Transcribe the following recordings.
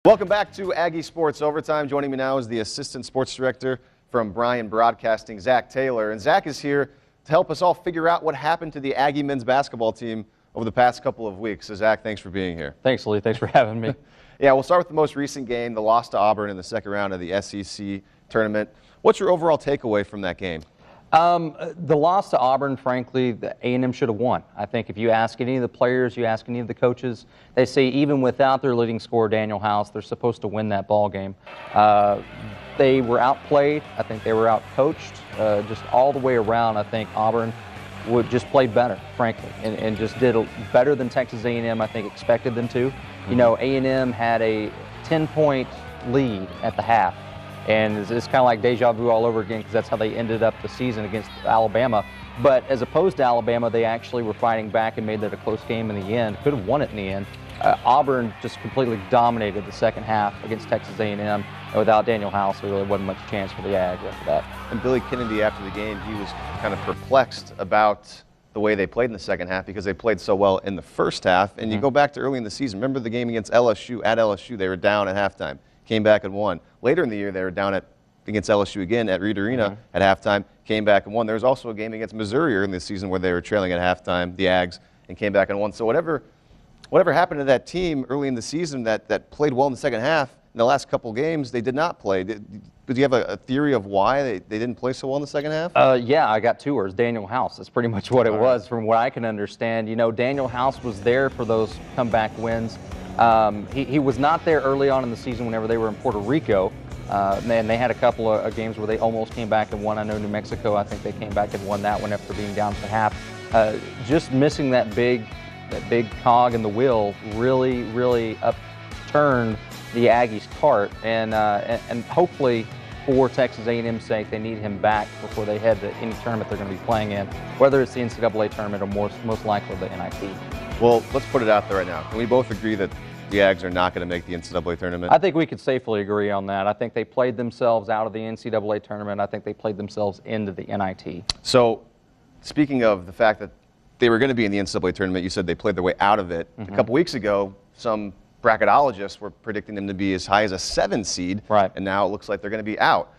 Welcome back to Aggie Sports Overtime. Joining me now is the Assistant Sports Director from Bryan Broadcasting, Zach Taylor. And Zach is here to help us all figure out what happened to the Aggie men's basketball team over the past couple of weeks. So, Zach, thanks for being here. Thanks, Lee. Thanks for having me. Yeah, we'll start with the most recent game, the loss to Auburn in the second round of the SEC tournament. What's your overall takeaway from that game? The loss to Auburn, frankly, the A&M should have won. I think if you ask any of the players, you ask any of the coaches, they say even without their leading scorer, Daniel House, they're supposed to win that ball game. They were outplayed. I think they were outcoached. Just all the way around, I think Auburn would just play better, frankly, and just did better than Texas A&M, I think, expected them to. You know, A&M had a 10-point lead at the half. And it's kind of like deja vu all over again because that's how they ended up the season against Alabama. But as opposed to Alabama, they actually were fighting back and made that a close game in the end. Could have won it in the end. Auburn just completely dominated the second half against Texas A&M. And without Daniel House, there really wasn't much chance for the Aggies after that. And Billy Kennedy, after the game, he was kind of perplexed about the way they played in the second half because they played so well in the first half. And you go back to early in the season. Remember the game against LSU? At LSU, they were down at halftime. Came back and won. Later in the year, they were down against LSU again at Reed Arena at halftime, came back and won. There was also a game against Missouri early in the season where they were trailing at halftime, the Ags, and came back and won. So whatever happened to that team early in the season that played well in the second half, in the last couple games, they did not play. Did you have a theory of why they didn't play so well in the second half? Yeah, I got two words, Daniel House. That's pretty much what it was from what I can understand. You know, Daniel House was there for those comeback wins. He was not there early on in the season whenever they were in Puerto Rico. And they had a couple of games where they almost came back and won. I know New Mexico, I think they came back and won that one after being down for half. Just missing that big cog in the wheel really upturned the Aggies' cart. And hopefully, for Texas A&M's sake, they need him back before they head to any tournament they're going to be playing in, whether it's the NCAA tournament or most likely the NIT. Well, let's put it out there right now. Can we both agree that the Ags are not going to make the NCAA tournament? I think we could safely agree on that. I think they played themselves out of the NCAA tournament. I think they played themselves into the NIT. So, speaking of the fact that they were going to be in the NCAA tournament, you said they played their way out of it. A couple weeks ago, some bracketologists were predicting them to be as high as a 7 seed, right? And now it looks like they're going to be out.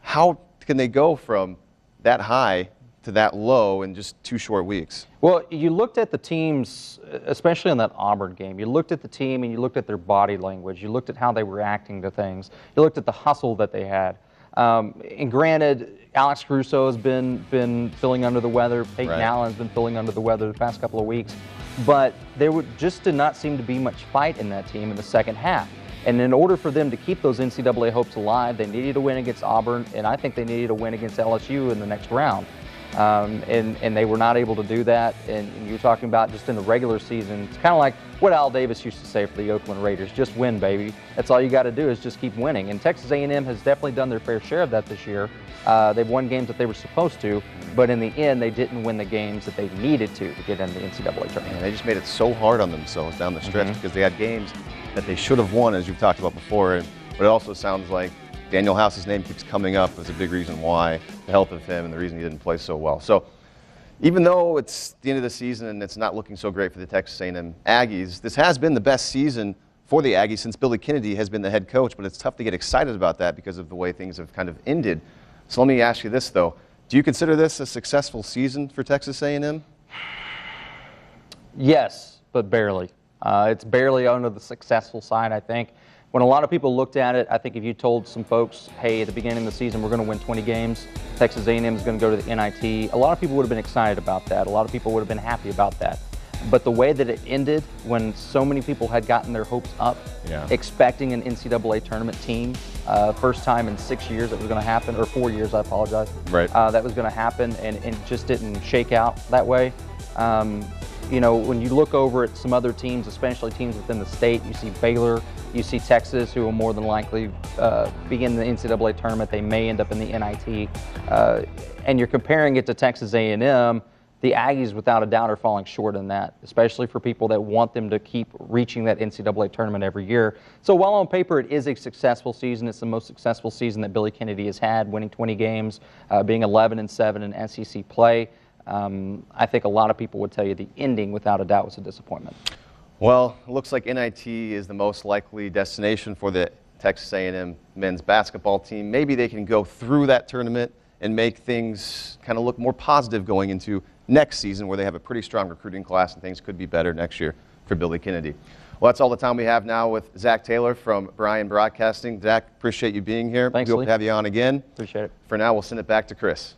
How can they go from that high to that low in just 2 short weeks? Well, you looked at the teams, especially in that Auburn game. You looked at the team and you looked at their body language. You looked at how they were reacting to things. You looked at the hustle that they had. And granted, Alex Caruso has been feeling under the weather. Peyton Allen's been feeling under the weather the past couple of weeks. But there just did not seem to be much fight in that team in the second half. And in order for them to keep those NCAA hopes alive, they needed to win against Auburn, and I think they needed to win against LSU in the next round. And they were not able to do that. And you're talking about just in the regular season, it's kind of like what Al Davis used to say for the Oakland Raiders, just win, baby. That's all you got to do is just keep winning. And Texas A&M has definitely done their fair share of that this year. They've won games that they were supposed to, but in the end, they didn't win the games that they needed to get in the NCAA tournament. And they just made it so hard on themselves down the stretch because they had games that they should have won, as you've talked about before. But it also sounds like Daniel House's name keeps coming up as a big reason why, the health of him and the reason he didn't play so well. So even though it's the end of the season and it's not looking so great for the Texas A&M Aggies, this has been the best season for the Aggies since Billy Kennedy has been the head coach, but it's tough to get excited about that because of the way things have kind of ended. So let me ask you this, though. Do you consider this a successful season for Texas A&M? Yes, but barely. It's barely under the successful side, I think. When a lot of people looked at it, I think if you told some folks, hey, at the beginning of the season, we're going to win 20 games, Texas A&M is going to go to the NIT, a lot of people would have been excited about that. A lot of people would have been happy about that. But the way that it ended, when so many people had gotten their hopes up, expecting an NCAA tournament team, first time in 6 years that was going to happen, or 4 years, I apologize, that was going to happen, and it just didn't shake out that way. You know, when you look over at some other teams, especially teams within the state, you see Baylor, you see Texas, who will more than likely be in the NCAA tournament. They may end up in the NIT. And you're comparing it to Texas A&M, the Aggies, without a doubt, are falling short in that, especially for people that want them to keep reaching that NCAA tournament every year. So while on paper it is a successful season, it's the most successful season that Billy Kennedy has had, winning 20 games, being 11-7 in SEC play. I think a lot of people would tell you the ending, without a doubt, was a disappointment. Well, it looks like NIT is the most likely destination for the Texas A&M men's basketball team. Maybe they can go through that tournament and make things kind of look more positive going into next season, where they have a pretty strong recruiting class and things could be better next year for Billy Kennedy. Well, that's all the time we have now with Zach Taylor from Bryan Broadcasting. Zach, appreciate you being here. Thanks, we hope Lee. to have you on again. Appreciate it. For now, we'll send it back to Chris.